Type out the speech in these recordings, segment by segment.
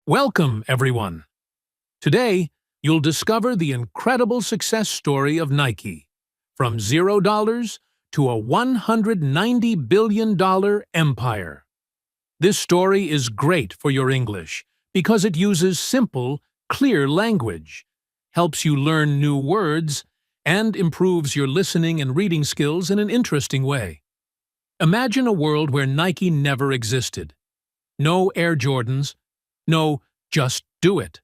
Welcome, everyone. Today, you'll discover the incredible success story of Nike, from $0 to a $190 billion empire. This story is great for your English because it uses simple, clear language, helps you learn new words, and improves your listening and reading skills in an interesting way. Imagine a world where Nike never existed. No Air Jordans, no Just Do It.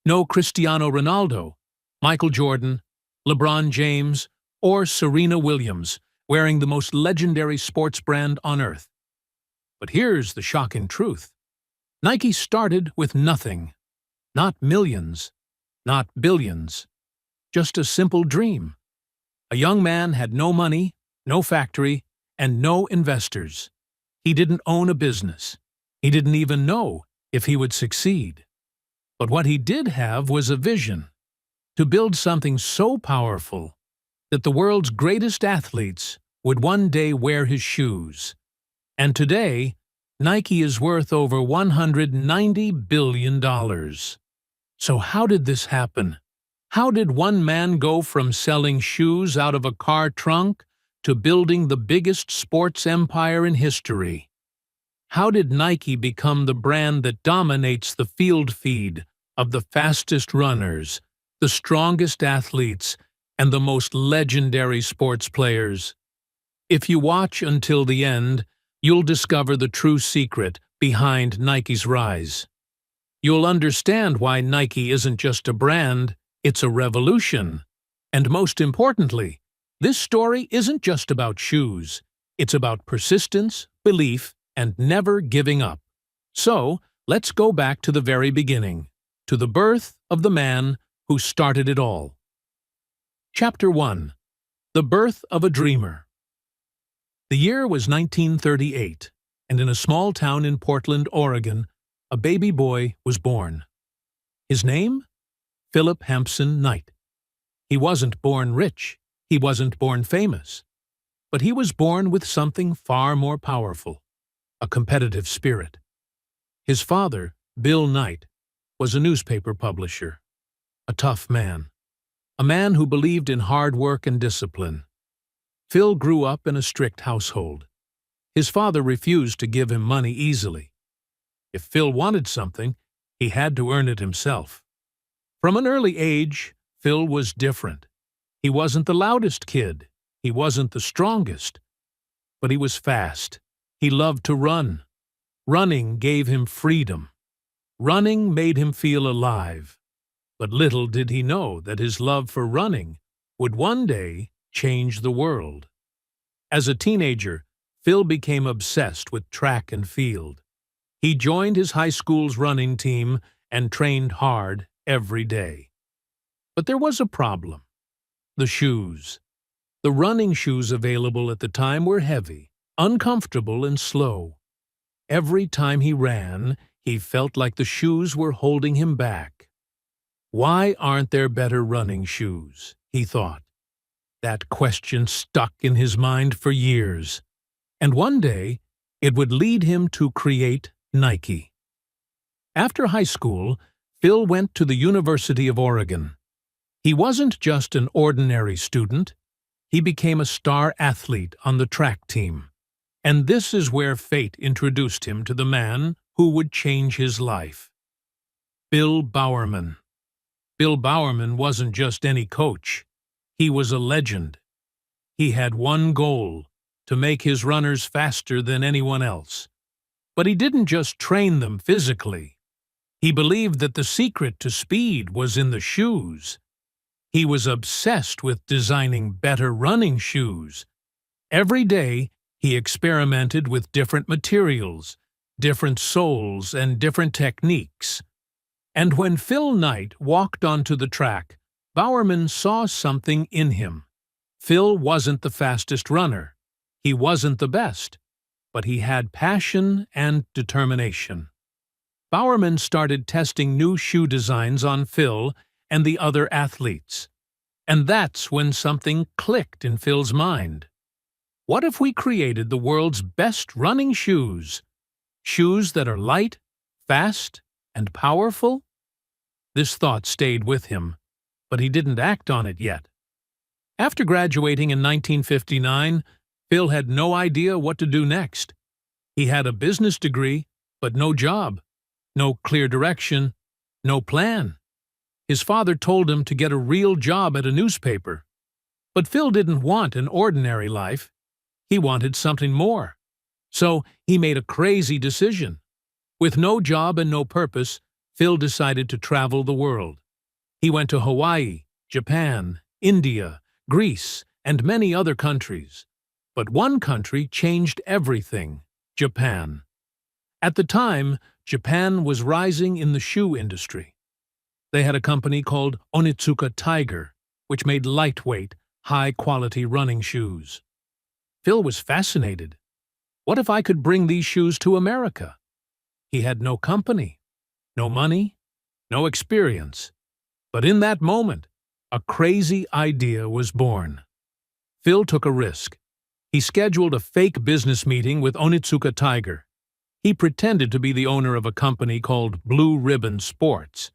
No Cristiano Ronaldo, Michael Jordan, LeBron James, or Serena Williams wearing the most legendary sports brand on earth. But here's the shocking truth. Nike started with nothing. Not millions, not billions. Just a simple dream. A young man had no money, no factory, and no investors. He didn't own a business. He didn't even know if he would succeed. But what he did have was a vision, to build something so powerful that the world's greatest athletes would one day wear his shoes. And today, Nike is worth over $190 billion. So how did this happen? How did one man go from selling shoes out of a car trunk to building the biggest sports empire in history? How did Nike become the brand that dominates the field feed of the fastest runners, the strongest athletes, and the most legendary sports players? If you watch until the end, you'll discover the true secret behind Nike's rise. You'll understand why Nike isn't just a brand, it's a revolution. And most importantly, this story isn't just about shoes. It's about persistence, belief, and never giving up. So, let's go back to the very beginning, to the birth of the man who started it all. Chapter 1. The Birth of a Dreamer. The year was 1938, and in a small town in Portland, Oregon, a baby boy was born. His name? Philip Hampson Knight. He wasn't born rich, he wasn't born famous, but he was born with something far more powerful. A competitive spirit. His father, Bill Knight, was a newspaper publisher, a tough man, a man who believed in hard work and discipline. Phil grew up in a strict household. His father refused to give him money easily. If Phil wanted something, he had to earn it himself. From an early age, Phil was different. He wasn't the loudest kid, he wasn't the strongest, but he was fast. He loved to run. Running gave him freedom. Running made him feel alive. But little did he know that his love for running would one day change the world. As a teenager, Phil became obsessed with track and field. He joined his high school's running team and trained hard every day. But there was a problem. The shoes. The running shoes available at the time were heavy, uncomfortable and slow. Every time he ran, he felt like the shoes were holding him back. Why aren't there better running shoes? He thought. That question stuck in his mind for years. And one day, it would lead him to create Nike. After high school, Phil went to the University of Oregon. He wasn't just an ordinary student. He became a star athlete on the track team. And this is where fate introduced him to the man who would change his life. Bill Bowerman. Bill Bowerman wasn't just any coach. He was a legend. He had one goal, to make his runners faster than anyone else. But he didn't just train them physically. He believed that the secret to speed was in the shoes. He was obsessed with designing better running shoes. Every day, he experimented with different materials, different soles, and different techniques. And when Phil Knight walked onto the track, Bowerman saw something in him. Phil wasn't the fastest runner. He wasn't the best. But he had passion and determination. Bowerman started testing new shoe designs on Phil and the other athletes. And that's when something clicked in Phil's mind. What if we created the world's best running shoes? Shoes that are light, fast, and powerful? This thought stayed with him, but he didn't act on it yet. After graduating in 1959, Phil had no idea what to do next. He had a business degree, but no job, no clear direction, no plan. His father told him to get a real job at a newspaper. But Phil didn't want an ordinary life. He wanted something more. So he made a crazy decision. With no job and no purpose, Phil decided to travel the world. He went to Hawaii, Japan, India, Greece, and many other countries. But one country changed everything: Japan. At the time, Japan was rising in the shoe industry. They had a company called Onitsuka Tiger, which made lightweight, high-quality running shoes. Phil was fascinated. What if I could bring these shoes to America? He had no company, no money, no experience. But in that moment, a crazy idea was born. Phil took a risk. He scheduled a fake business meeting with Onitsuka Tiger. He pretended to be the owner of a company called Blue Ribbon Sports.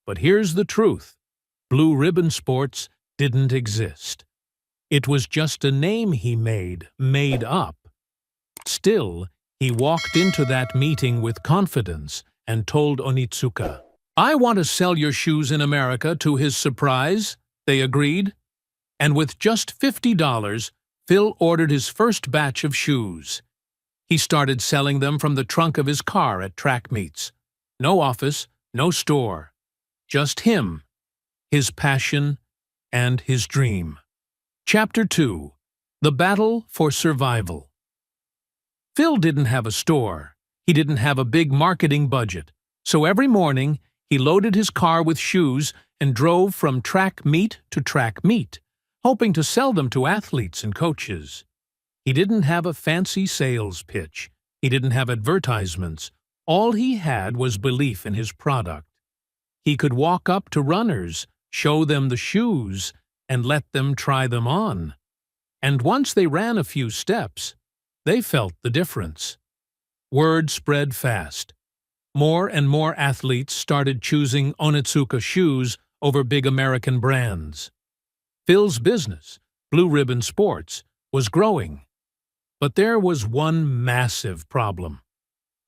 But here's the truth. Blue Ribbon Sports didn't exist. It was just a name he made up. Still, he walked into that meeting with confidence and told Onitsuka, "I want to sell your shoes in America." To his surprise, they agreed. And with just $50, Phil ordered his first batch of shoes. He started selling them from the trunk of his car at track meets. No office, no store. Just him, his passion, and his dream. Chapter 2. The Battle for Survival. Phil didn't have a store. He didn't have a big marketing budget. So every morning, he loaded his car with shoes and drove from track meet to track meet, hoping to sell them to athletes and coaches. He didn't have a fancy sales pitch. He didn't have advertisements. All he had was belief in his product. He could walk up to runners, show them the shoes, and let them try them on. And once they ran a few steps, they felt the difference. Word spread fast. More and more athletes started choosing Onitsuka shoes over big American brands. Phil's business, Blue Ribbon Sports, was growing. But there was one massive problem.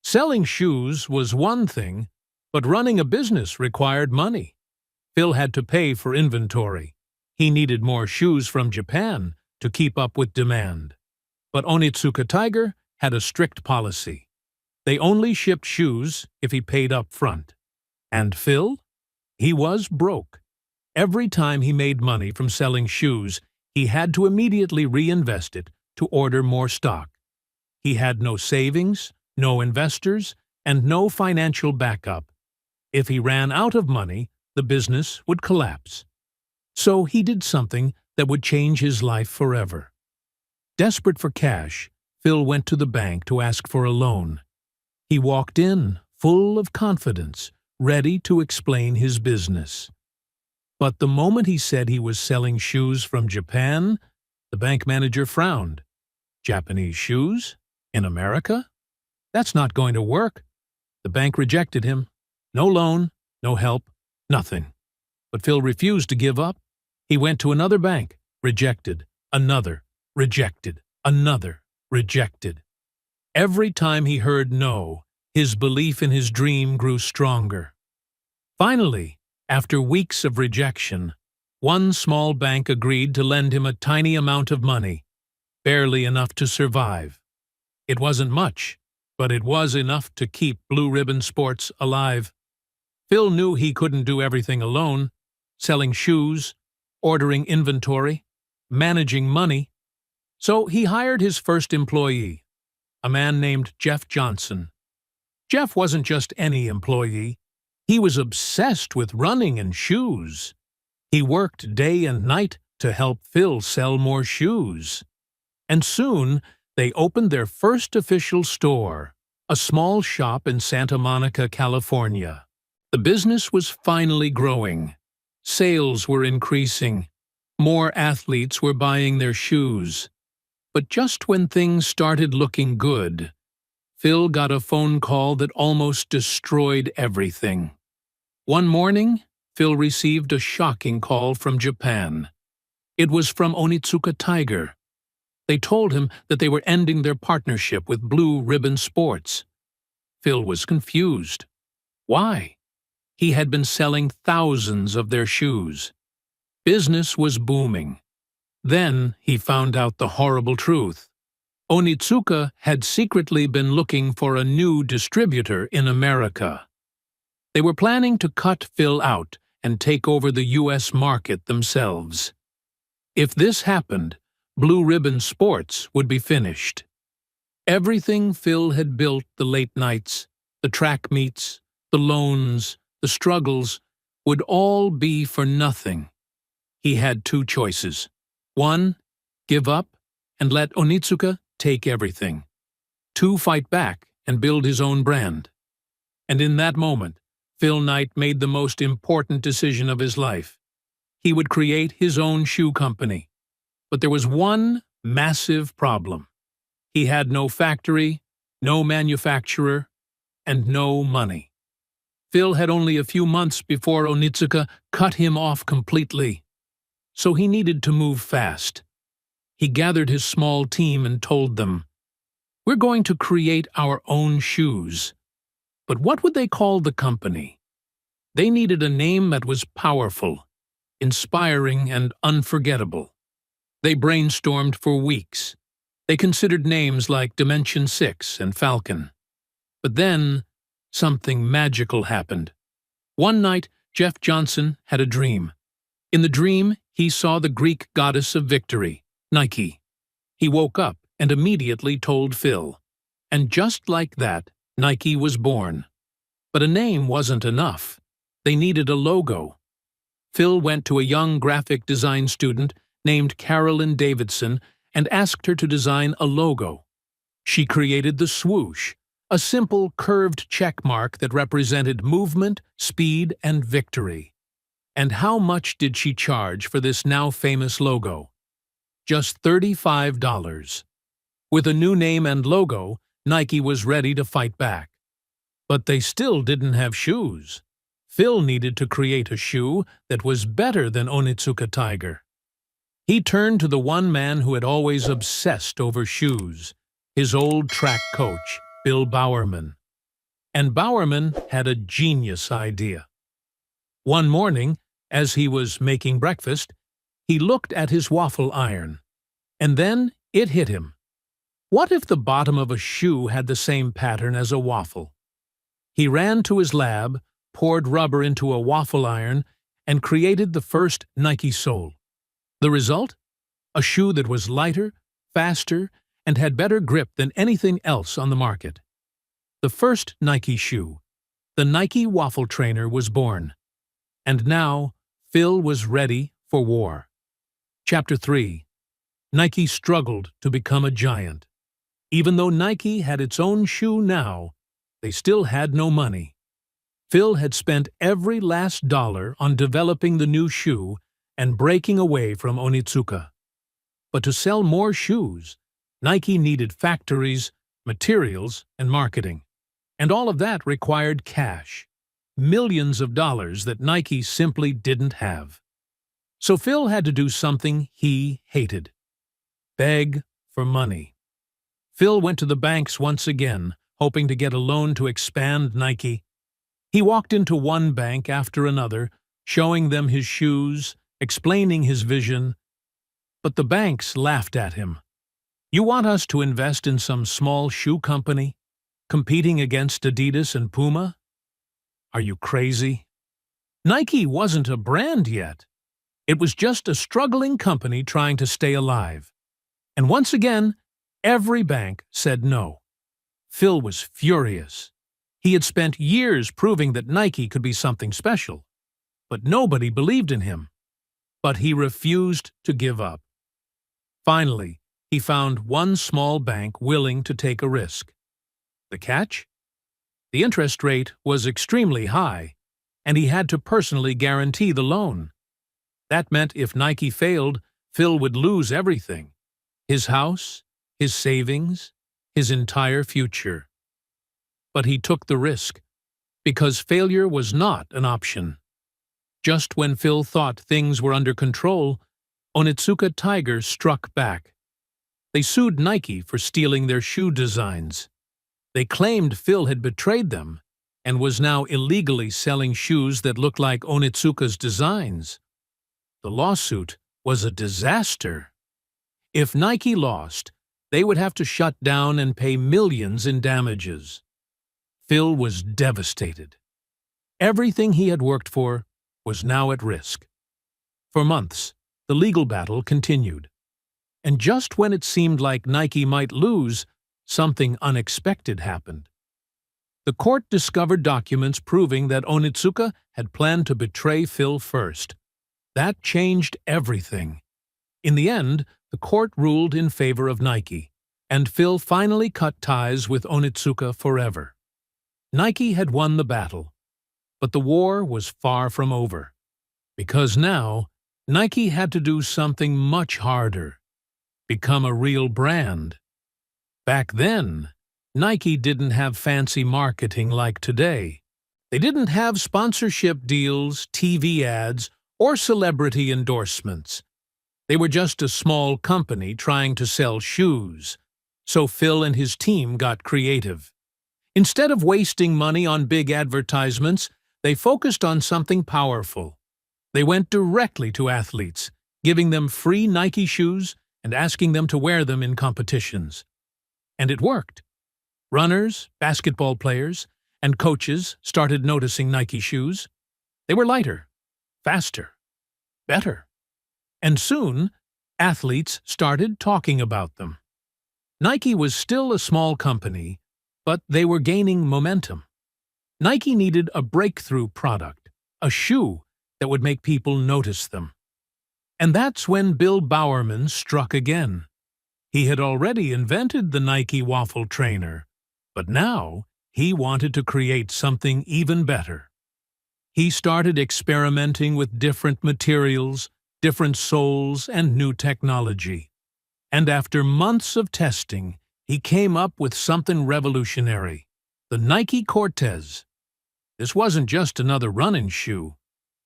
Selling shoes was one thing, but running a business required money. Phil had to pay for inventory. He needed more shoes from Japan to keep up with demand. But Onitsuka Tiger had a strict policy. They only shipped shoes if he paid up front. And Phil? He was broke. Every time he made money from selling shoes, he had to immediately reinvest it to order more stock. He had no savings, no investors, and no financial backup. If he ran out of money, the business would collapse. So he did something that would change his life forever. Desperate for cash, Phil went to the bank to ask for a loan. He walked in, full of confidence, ready to explain his business. But the moment he said he was selling shoes from Japan, the bank manager frowned. Japanese shoes? In America? That's not going to work. The bank rejected him. No loan, no help, nothing. But Phil refused to give up. He went to another bank, rejected, another, rejected, another, rejected. Every time he heard no, his belief in his dream grew stronger. Finally, after weeks of rejection, one small bank agreed to lend him a tiny amount of money, barely enough to survive. It wasn't much, but it was enough to keep Blue Ribbon Sports alive. Phil knew he couldn't do everything alone, selling shoes, ordering inventory, managing money. So he hired his first employee, a man named Jeff Johnson. Jeff wasn't just any employee. He was obsessed with running and shoes. He worked day and night to help Phil sell more shoes. And soon, they opened their first official store, a small shop in Santa Monica, California. The business was finally growing. Sales were increasing. More athletes were buying their shoes. But just when things started looking good, Phil got a phone call that almost destroyed everything. One morning, Phil received a shocking call from Japan. It was from Onitsuka Tiger. They told him that they were ending their partnership with Blue Ribbon Sports. Phil was confused. Why? He had been selling thousands of their shoes. Business was booming. Then he found out the horrible truth. Onitsuka had secretly been looking for a new distributor in America. They were planning to cut Phil out and take over the U.S. market themselves. If this happened, Blue Ribbon Sports would be finished. Everything Phil had built, the late nights, the track meets, the loans, the struggles, would all be for nothing. He had two choices. One, give up and let Onitsuka take everything. Two, fight back and build his own brand. And in that moment, Phil Knight made the most important decision of his life. He would create his own shoe company. But there was one massive problem. He had no factory, no manufacturer, and no money. Phil had only a few months before Onitsuka cut him off completely. So he needed to move fast. He gathered his small team and told them, "We're going to create our own shoes." But what would they call the company? They needed a name that was powerful, inspiring, and unforgettable. They brainstormed for weeks. They considered names like Dimension 6 and Falcon. But then, something magical happened. One night, Jeff Johnson had a dream. In the dream, he saw the Greek goddess of victory, Nike. He woke up and immediately told Phil. And just like that, Nike was born. But a name wasn't enough. They needed a logo. Phil went to a young graphic design student named Carolyn Davidson and asked her to design a logo. She created the swoosh, a simple curved check mark that represented movement, speed, and victory. And how much did she charge for this now famous logo? Just $35. With a new name and logo, Nike was ready to fight back. But they still didn't have shoes. Phil needed to create a shoe that was better than Onitsuka Tiger. He turned to the one man who had always obsessed over shoes, his old track coach, Bill Bowerman. And Bowerman had a genius idea. One morning, as he was making breakfast, he looked at his waffle iron. And then it hit him. What if the bottom of a shoe had the same pattern as a waffle? He ran to his lab, poured rubber into a waffle iron, and created the first Nike sole. The result? A shoe that was lighter, faster, and had better grip than anything else on the market. The first Nike shoe, the Nike Waffle Trainer, was born. And now, Phil was ready for war. Chapter 3. Nike struggled to become a giant. Even though Nike had its own shoe now, they still had no money. Phil had spent every last dollar on developing the new shoe and breaking away from Onitsuka. But to sell more shoes, Nike needed factories, materials, and marketing. And all of that required cash. Millions of dollars that Nike simply didn't have. So Phil had to do something he hated. Beg for money. Phil went to the banks once again, hoping to get a loan to expand Nike. He walked into one bank after another, showing them his shoes, explaining his vision. But the banks laughed at him. "You want us to invest in some small shoe company, competing against Adidas and Puma? Are you crazy?" Nike wasn't a brand yet. It was just a struggling company trying to stay alive. And once again, every bank said no. Phil was furious. He had spent years proving that Nike could be something special. But nobody believed in him. But he refused to give up. Finally, he found one small bank willing to take a risk. The catch? The interest rate was extremely high, and he had to personally guarantee the loan. That meant if Nike failed, Phil would lose everything: his house, his savings, his entire future. But he took the risk, because failure was not an option. Just when Phil thought things were under control, Onitsuka Tiger struck back. They sued Nike for stealing their shoe designs. They claimed Phil had betrayed them and was now illegally selling shoes that looked like Onitsuka's designs. The lawsuit was a disaster. If Nike lost, they would have to shut down and pay millions in damages. Phil was devastated. Everything he had worked for was now at risk. For months, the legal battle continued. And just when it seemed like Nike might lose, something unexpected happened. The court discovered documents proving that Onitsuka had planned to betray Phil first. That changed everything. In the end, the court ruled in favor of Nike, and Phil finally cut ties with Onitsuka forever. Nike had won the battle, but the war was far from over, because now Nike had to do something much harder: become a real brand. Back then, Nike didn't have fancy marketing like today. They didn't have sponsorship deals, TV ads, or celebrity endorsements. They were just a small company trying to sell shoes. So Phil and his team got creative. Instead of wasting money on big advertisements, they focused on something powerful. They went directly to athletes, giving them free Nike shoes and asking them to wear them in competitions. And it worked. Runners, basketball players, and coaches started noticing Nike shoes. They were lighter, faster, better. And soon, athletes started talking about them. Nike was still a small company, but they were gaining momentum. Nike needed a breakthrough product, a shoe that would make people notice them. And that's when Bill Bowerman struck again. He had already invented the Nike waffle trainer, but now he wanted to create something even better. He started experimenting with different materials, different soles, and new technology. And after months of testing, he came up with something revolutionary: the Nike Cortez. This wasn't just another running shoe.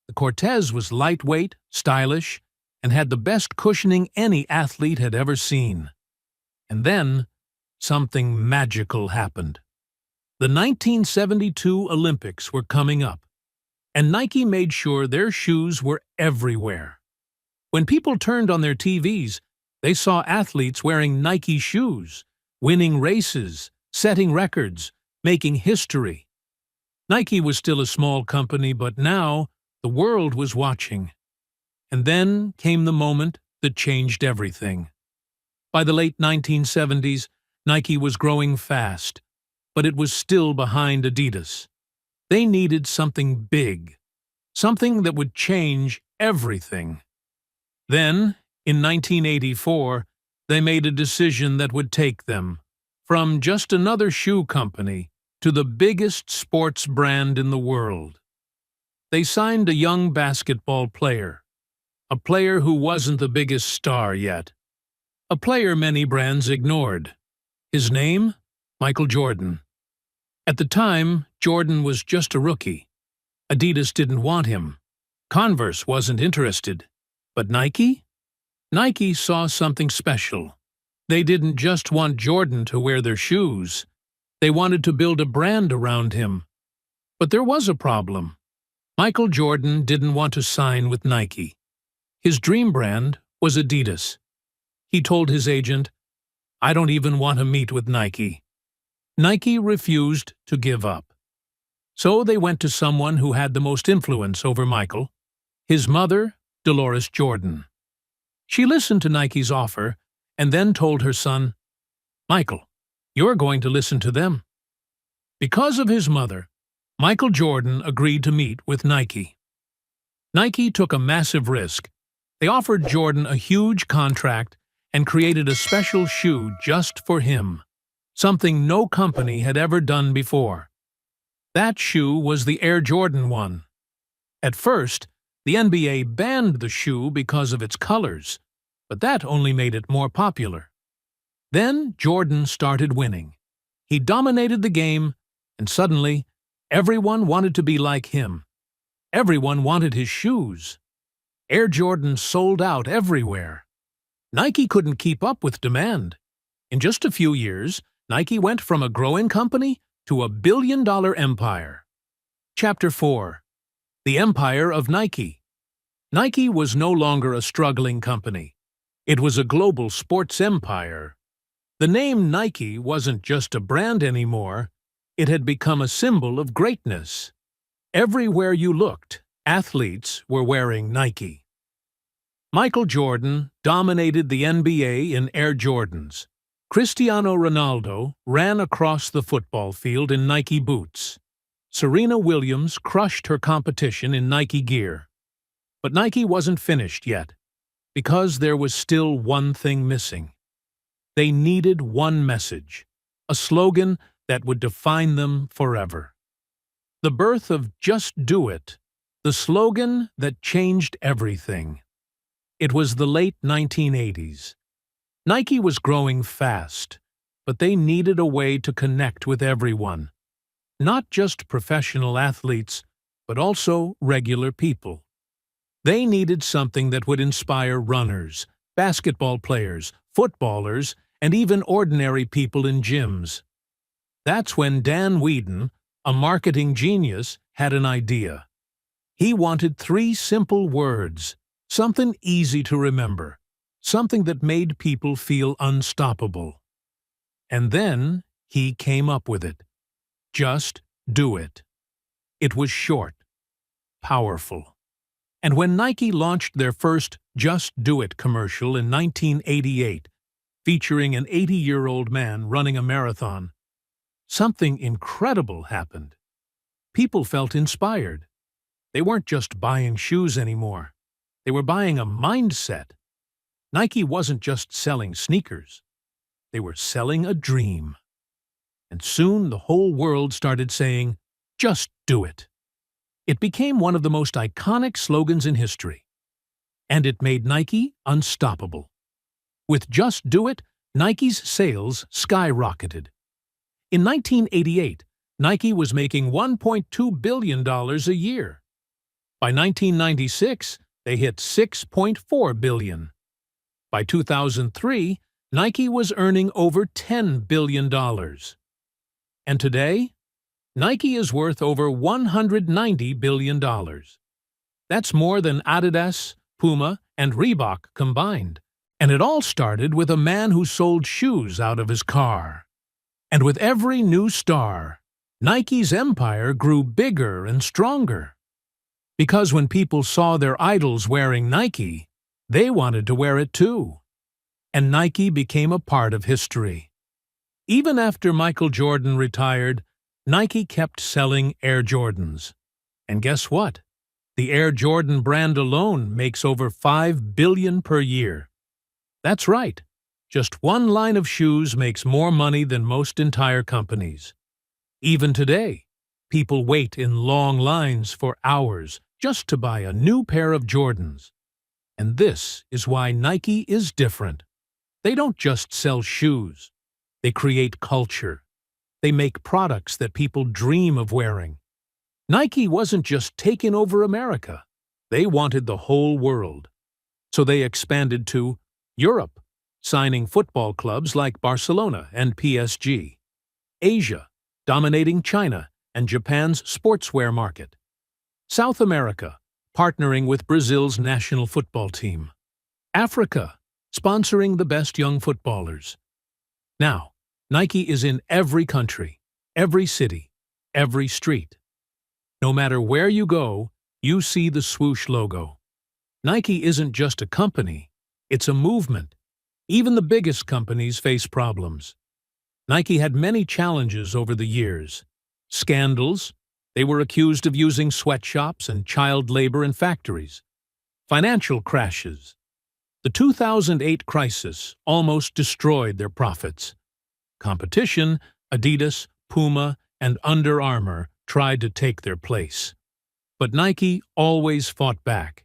The Cortez was lightweight, stylish, and had the best cushioning any athlete had ever seen. And then, something magical happened. The 1972 Olympics were coming up, and Nike made sure their shoes were everywhere. When people turned on their TVs, they saw athletes wearing Nike shoes, winning races, setting records, making history. Nike was still a small company, but now the world was watching. And then came the moment that changed everything. By the late 1970s, Nike was growing fast, but it was still behind Adidas. They needed something big, something that would change everything. Then, in 1984, they made a decision that would take them from just another shoe company to the biggest sports brand in the world. They signed a young basketball player, a player who wasn't the biggest star yet, a player many brands ignored. His name? Michael Jordan. At the time, Jordan was just a rookie. Adidas didn't want him. Converse wasn't interested. But Nike? Nike saw something special. They didn't just want Jordan to wear their shoes. They wanted to build a brand around him. But there was a problem. Michael Jordan didn't want to sign with Nike. His dream brand was Adidas. He told his agent, "I don't even want to meet with Nike." Nike refused to give up. So they went to someone who had the most influence over Michael, his mother, Dolores Jordan. She listened to Nike's offer and then told her son, "Michael, you're going to listen to them." Because of his mother, Michael Jordan agreed to meet with Nike. Nike took a massive risk. They offered Jordan a huge contract and created a special shoe just for him, something no company had ever done before. That shoe was the Air Jordan 1. At first, the NBA banned the shoe because of its colors, but that only made it more popular. Then Jordan started winning. He dominated the game, And suddenly, everyone wanted to be like him. Everyone wanted his shoes. Air Jordan sold out everywhere. Nike couldn't keep up with demand. In just a few years, Nike went from a growing company to a billion-dollar empire. Chapter 4. The Empire of Nike. Nike was no longer a struggling company. It was a global sports empire. The name Nike wasn't just a brand anymore. It had become a symbol of greatness. Everywhere you looked, athletes were wearing Nike. Michael Jordan dominated the NBA in Air Jordans. Cristiano Ronaldo ran across the football field in Nike boots. Serena Williams crushed her competition in Nike gear. But Nike wasn't finished yet, because there was still one thing missing. They needed one message, a slogan that would define them forever. The birth of Just Do It, the slogan that changed everything. It was the late 1980s. Nike was growing fast, but they needed a way to connect with everyone. Not just professional athletes, but also regular people. They needed something that would inspire runners, basketball players, footballers, and even ordinary people in gyms. That's when Dan Whedon, a marketing genius, had an idea. He wanted 3 simple words, something easy to remember, something that made people feel unstoppable. And then he came up with it. Just do it. It was short, powerful. And when Nike launched their first Just Do It commercial in 1988, featuring an 80-year-old man running a marathon, something incredible happened. People felt inspired. They weren't just buying shoes anymore. They were buying a mindset. Nike wasn't just selling sneakers. They were selling a dream. And soon the whole world started saying, "Just do it." It became one of the most iconic slogans in history. And it made Nike unstoppable. With Just Do It, Nike's sales skyrocketed. In 1988, Nike was making $1.2 billion a year. By 1996, they hit $6.4 billion. By 2003, Nike was earning over $10 billion. And today, Nike is worth over $190 billion. That's more than Adidas, Puma, and Reebok combined. And it all started with a man who sold shoes out of his car. And with every new star, Nike's empire grew bigger and stronger. Because when people saw their idols wearing Nike, they wanted to wear it too. And Nike became a part of history. Even after Michael Jordan retired, Nike kept selling Air Jordans. And guess what? The Air Jordan brand alone makes over $5 billion per year. That's right. Just one line of shoes makes more money than most entire companies. Even today, people wait in long lines for hours just to buy a new pair of Jordans. And this is why Nike is different. They don't just sell shoes. They create culture. They make products that people dream of wearing. Nike wasn't just taking over America. They wanted the whole world. So they expanded to Europe, signing football clubs like Barcelona and PSG. Asia, dominating China and Japan's sportswear market. South America, partnering with Brazil's national football team. Africa, sponsoring the best young footballers. Now, Nike is in every country, every city, every street. No matter where you go, you see the swoosh logo. Nike isn't just a company, it's a movement. Even the biggest companies face problems. Nike had many challenges over the years. Scandals. They were accused of using sweatshops and child labor in factories. Financial crashes. The 2008 crisis almost destroyed their profits. Competition, Adidas, Puma, and Under Armour tried to take their place. But Nike always fought back.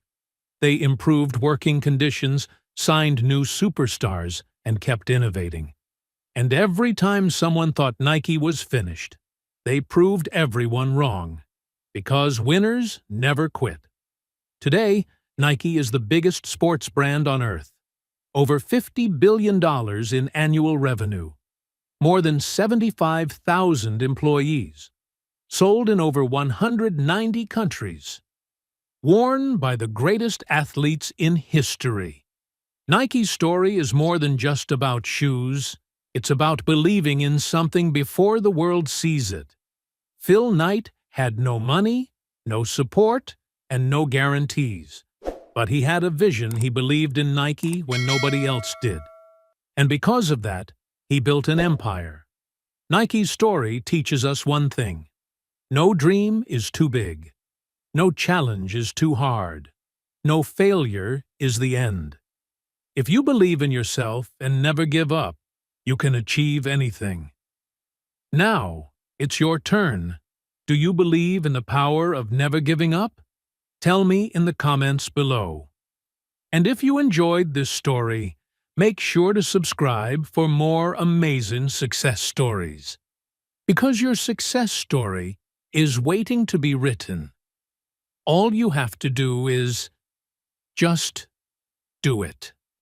They improved working conditions, signed new superstars, and kept innovating. And every time someone thought Nike was finished, they proved everyone wrong. Because winners never quit. Today, Nike is the biggest sports brand on earth. Over $50 billion in annual revenue. More than 75,000 employees. Sold in over 190 countries. Worn by the greatest athletes in history. Nike's story is more than just about shoes. It's about believing in something before the world sees it. Phil Knight had no money, no support, and no guarantees. But he had a vision. He believed in Nike when nobody else did. And because of that, he built an empire. Nike's story teaches us one thing. No dream is too big. No challenge is too hard. No failure is the end. If you believe in yourself and never give up, you can achieve anything. Now, it's your turn. Do you believe in the power of never giving up? Tell me in the comments below. And if you enjoyed this story, make sure to subscribe for more amazing success stories. Because your success story is waiting to be written. All you have to do is just do it.